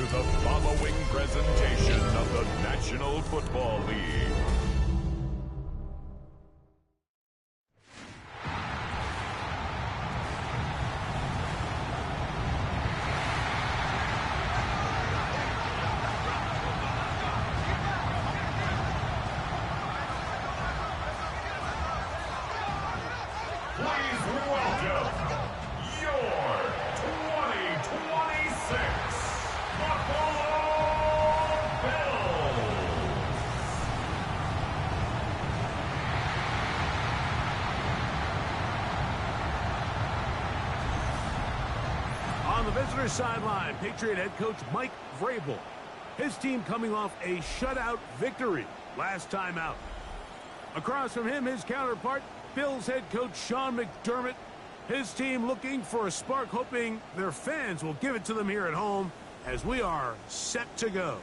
to the following presentation of the National Football League. Please welcome your 2026 Buffalo Bills. On the visitor sideline, Patriot head coach Mike Vrabel. His team coming off a shutout victory last time out. Across from him, his counterpart, Bills head coach Sean McDermott. His team looking for a spark, hoping their fans will give it to them here at home as we are set to go.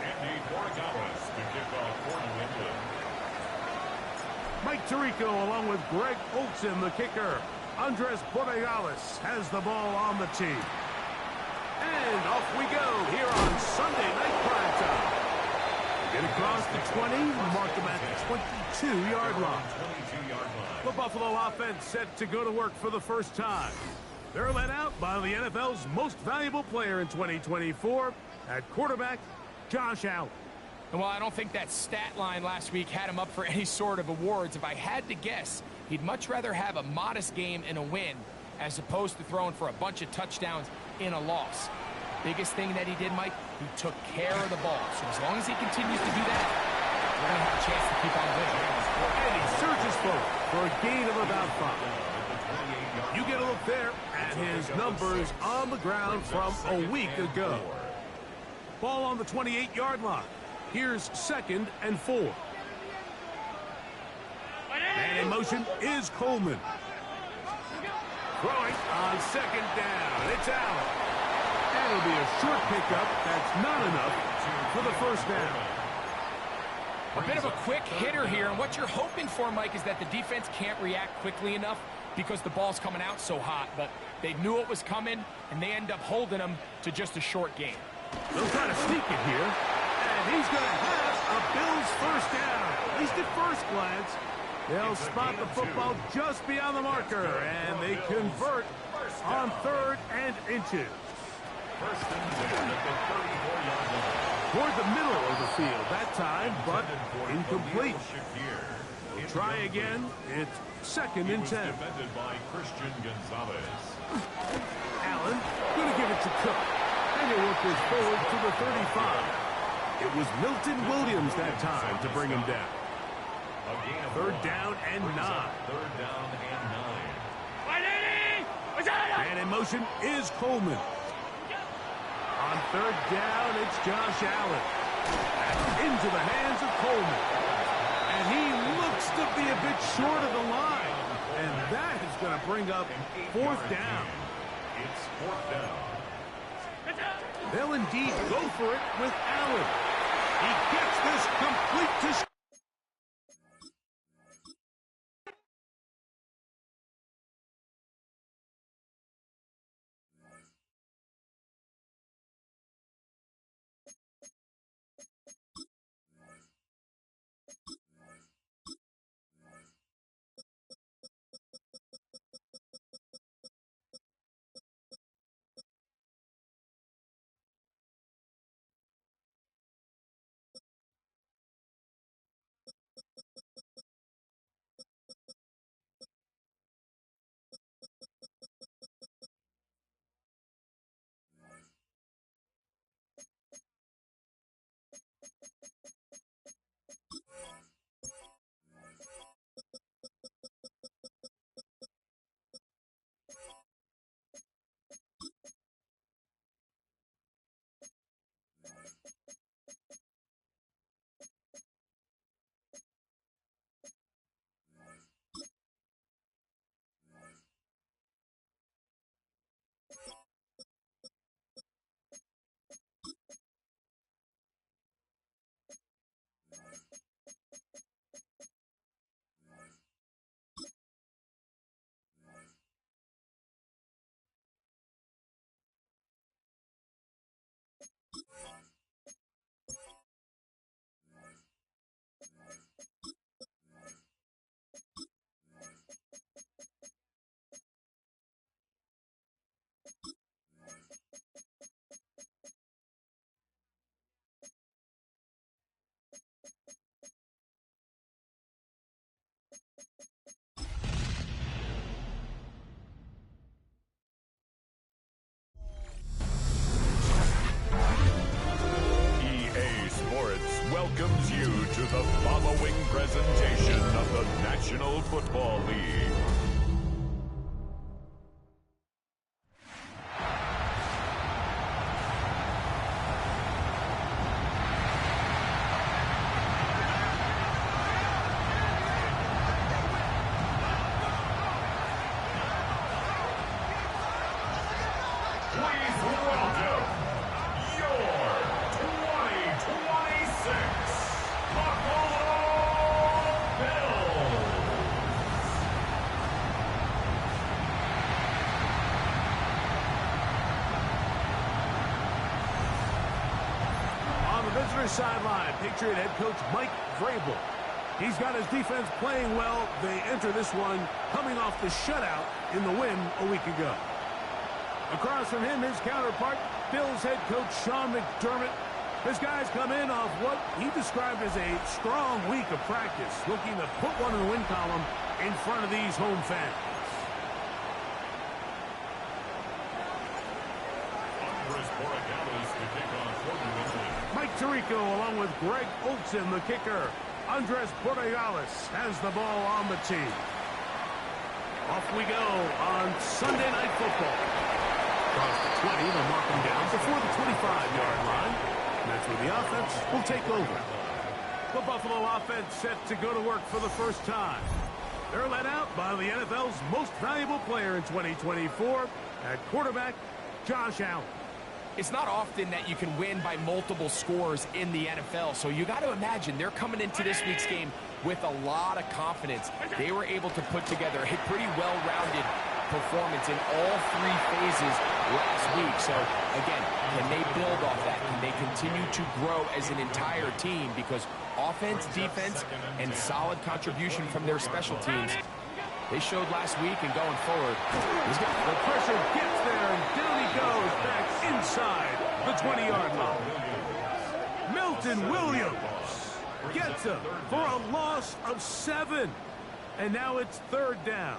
Andy Borregales to kick off for New England. Mike Tirico along with Greg Olsen, the kicker. Andres Borregales has the ball on the tee. And off we go here on Sunday Night Prime Time. Get across the 20, mark them at the 22-yard line. The Buffalo offense set to go to work for the first time. They're led out by the NFL's most valuable player in 2024 at quarterback, Josh Allen. And while I don't think that stat line last week had him up for any sort of awards, if I had to guess, he'd much rather have a modest game and a win as opposed to throwing for a bunch of touchdowns in a loss. Biggest thing that he did, Mike, he took care of the ball. So as long as he continues to do that, we're going to have a chance to keep on winning. And he surges forward for a gain of about 5. You get a look there at his numbers on the ground from a week ago. Ball on the 28-yard line. Here's 2nd and 4. And in motion is Coleman. Throwing on 2nd down. It's Allen. That'll be a short pickup. That's not enough for the first down. A bit of a quick hitter here, and what you're hoping for, Mike, is that the defense can't react quickly enough because the ball's coming out so hot. But they knew it was coming, and they end up holding them to just a short game. They'll try to sneak it here, and he's going to have a Bills first down, at least at first glance. They'll spot the football just beyond the marker, and they convert on 3rd and inches. First and 10 at the 34-yard line. Toward the middle of the field that time, but incomplete. They'll try again. It's 2nd and 10. Defended by Christian Gonzalez. Allen going to give it to Cook. And they work this forward to the 35. It was Milton Williams that time to bring him down. 3rd down and 9. 3rd down and 9. And in motion is Coleman. On 3rd down, it's Josh Allen. Into the hands of Coleman. And he looks to be a bit short of the line. And that is going to bring up 4th down. It's 4th down. They'll indeed go for it with Allen. He gets this complete to National Football League. Please welcome your 2026 Buffalo Bills. On the visitor sideline, Patriot head coach Mike Vrabel. He's got his defense playing well. They enter this one coming off the shutout in the win a week ago. Across from him, his counterpart, Bills head coach Sean McDermott. His guys come in off what he described as a strong week of practice, looking to put one in the win column in front of these home fans. Mike Tirico along with Greg Olsen, the kicker. Andres Borregales has the ball on the tee. Off we go on Sunday Night Football. Across the 20, they'll mark him down before the 25-yard line. And that's where the offense will take over. The Buffalo offense set to go to work for the first time. They're led out by the NFL's most valuable player in 2024 at quarterback, Josh Allen. It's not often that you can win by multiple scores in the NFL, so you got to imagine they're coming into this week's game with a lot of confidence. They were able to put together a pretty well-rounded performance in all three phases last week. So, again, can they build off that? Can they continue to grow as an entire team? Because offense, defense, and solid contribution from their special teams, they showed last week and going forward. The pressure gets there, and down he goes back inside the 20-yard line. Milton Williams gets him for a loss of 7. And now it's third down.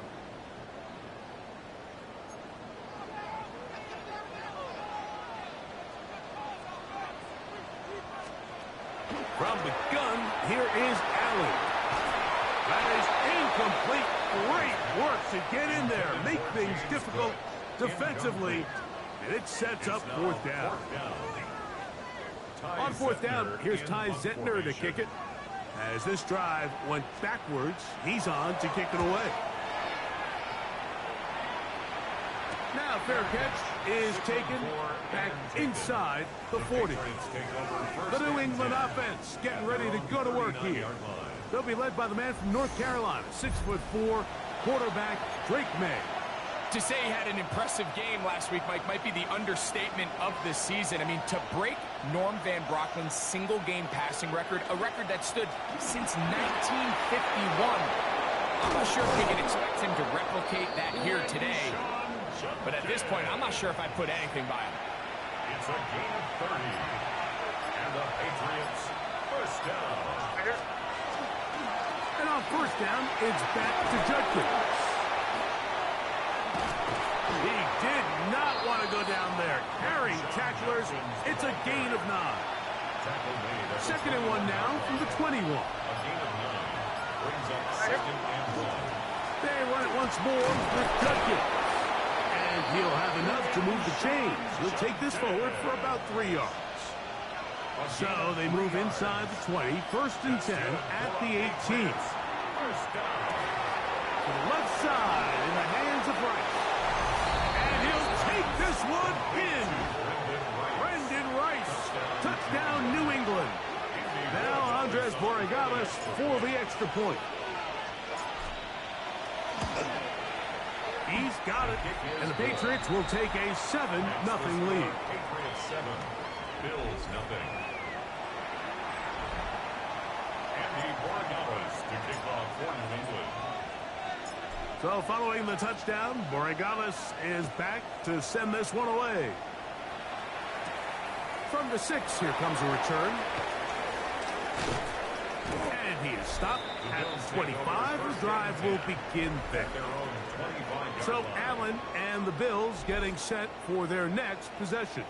From the gun, here is Allen. That is incomplete. Great work to get in there, make things difficult defensively, and it sets up fourth down. On fourth down, here's Ty Zentner to kick it. As this drive went backwards, he's on to kick it away. Now fair catch is taken back inside the 40. The New England offense getting ready to go to work here. They'll be led by the man from North Carolina, 6'4", quarterback Drake May. To say he had an impressive game last week, Mike, might be the understatement of this season. I mean, to break Norm Van Brocklin's single-game passing record, a record that stood since 1951. I'm not sure if we can expect him to replicate that here today. But at this point, I'm not sure if I'd put anything by him. It's a gain of 30. And the Patriots first down. And on first down, it's back to Judkins. He did not want to go down there. Carrying tacklers, it's a gain of 9. Second and 1 now from the 21. A gain of 9 brings up second and 1. They run it once more with Judkins. And he'll have enough to move the chains. He'll take this forward for about 3 yards. So they move inside the 20, first and 10 at the 18. To the left side in the hands of Rice. And he'll take this one in. Brendan Rice. Touchdown, New England. Now Andres Borregales for the extra point. He's got it. And the Patriots will take a 7-0 lead. Patriots 7, Bills 0. Andy Borregales to kick off for New England. So following the touchdown, Borregales is back to send this one away. From the 6, here comes a return. And he is stopped at the 25. The drive will begin there. So Allen and the Bills getting set for their next possession.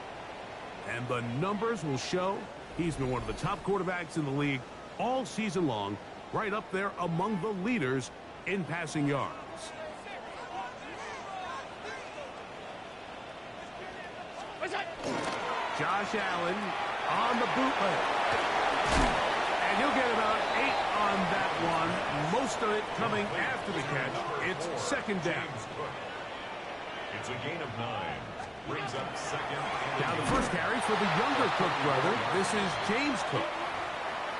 And the numbers will show he's been one of the top quarterbacks in the league all season long, right up there among the leaders in passing yards. Josh Allen on the bootleg. And he'll get about 8 on that one. Most of it coming after the catch. It's second down. It's a gain of 9. Brings up second. Now the first carry for the younger Cook brother. This is James Cook.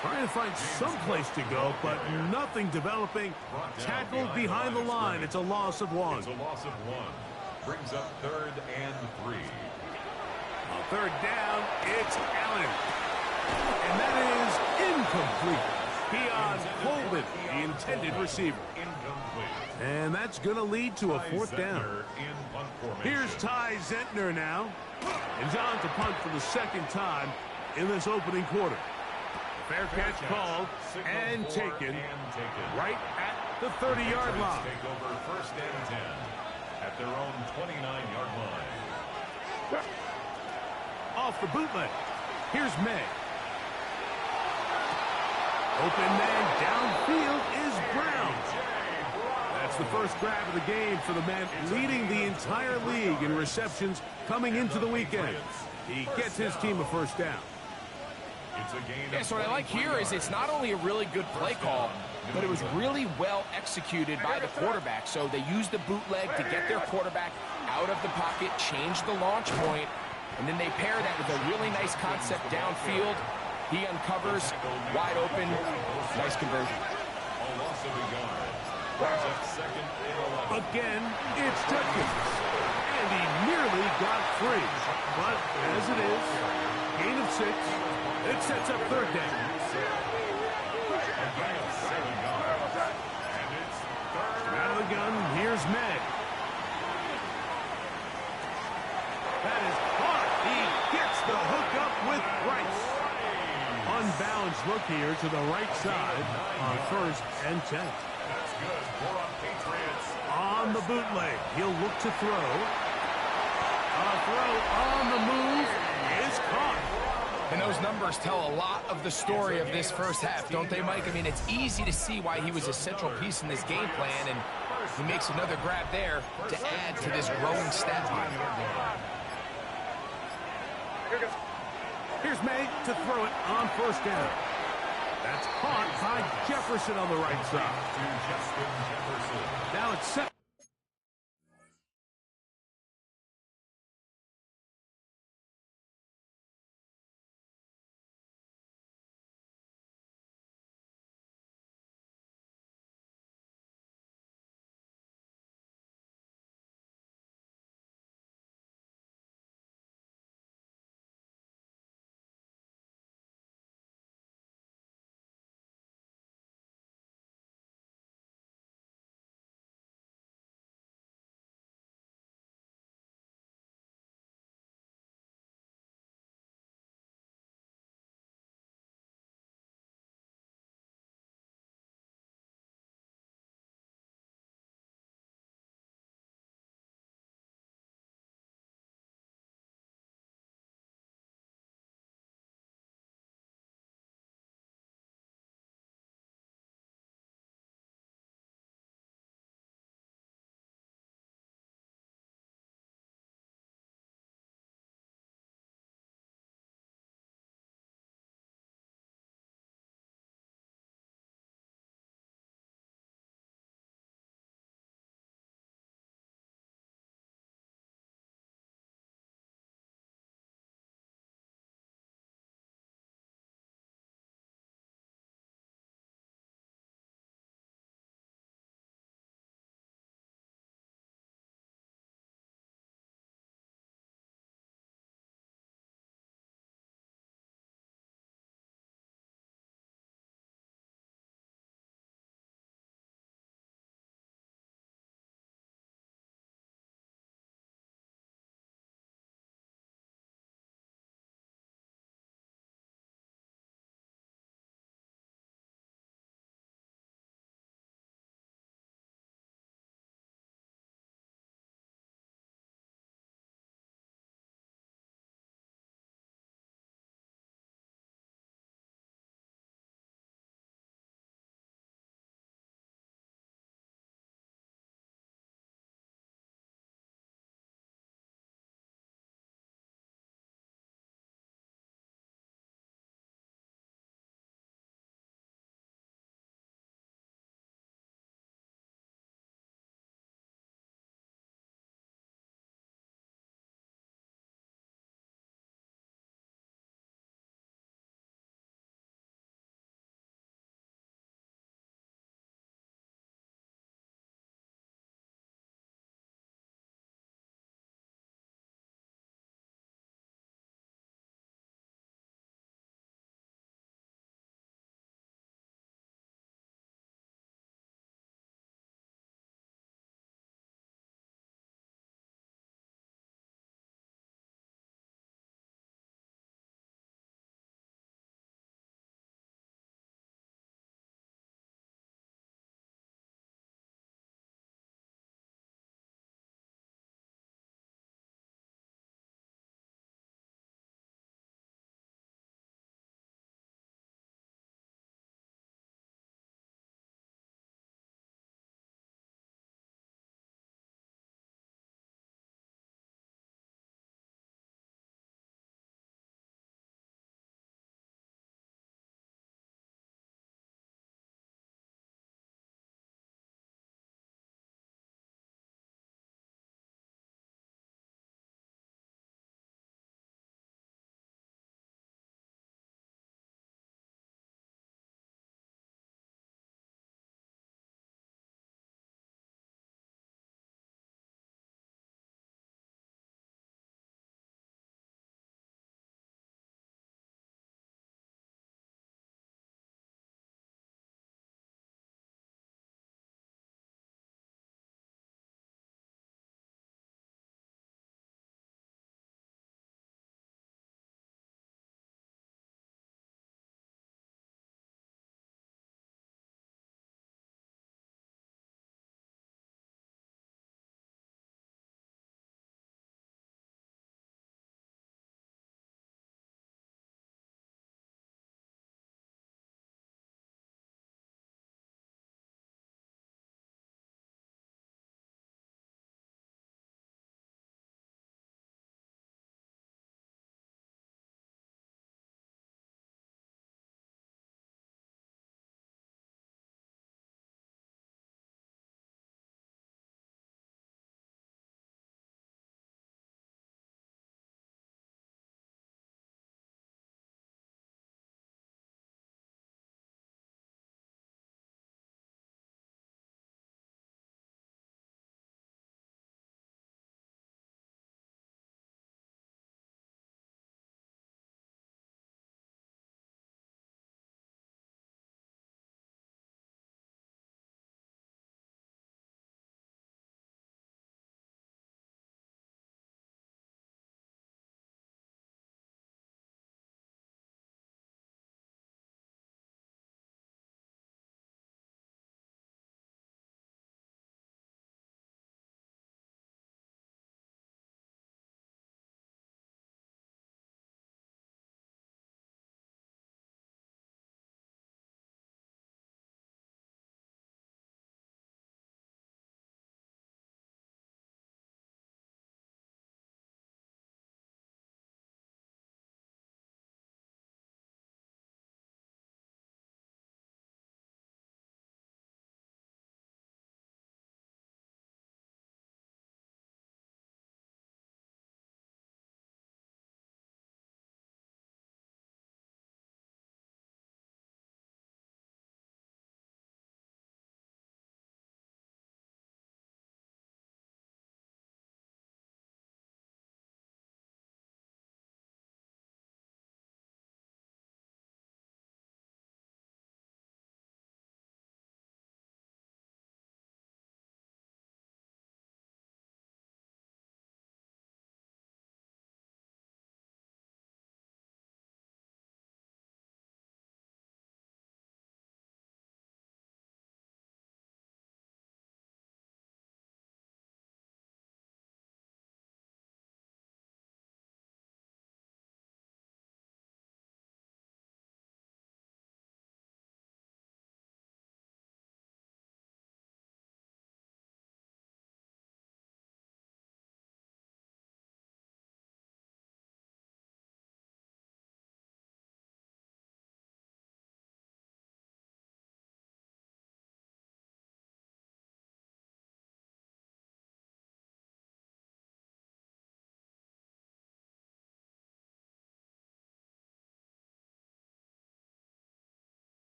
Trying to find some place to go, but nothing developing. Tackled behind the line. It's a loss of 1. It's a loss of 1. Brings up third and 3. On third down, it's Allen. And that is incomplete. Beyond Holden, the intended receiver. Incomplete. And that's going to lead to a fourth down. Here's Ty Zentner now. And John to punt for the second time in this opening quarter. Fair catch called and taken right at the 30-yard line. Take over first and 10 at their own 29-yard line. Off the bootleg. Here's May. Open man downfield is Brown. That's the first grab of the game for the man leading the entire league in receptions coming into the weekend. He gets his team a first down. Yeah, so what I like here is it's not only a really good play call, but it was really well executed by the quarterback. So they used the bootleg to get their quarterback out of the pocket, change the launch point, and then they pair that with a really nice concept downfield. He uncovers, wide open, nice conversion. Again, it's Judkins. And he nearly got free. But as it is, gain of 6. It sets up third down. Out of the gun, here's May. That is hard. He gets the hook up with Price. Unbalanced look here to the right side on first and 10. That's good for our Patriots. On the bootleg, he'll look to throw. A throw on the move is caught. And those numbers tell a lot of the story of this first half, don't they, Mike? I mean, it's easy to see why he was a central piece in this game plan, and he makes another grab there to add to this growing stat line. Here's May to throw it on first down. That's caught by Jefferson on the right side. Now it's set.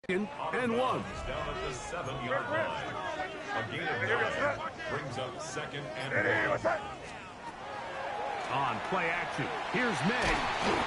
and one. Down at the 7-yard line. A gain of 9 brings up second and 1. On play action, here's May.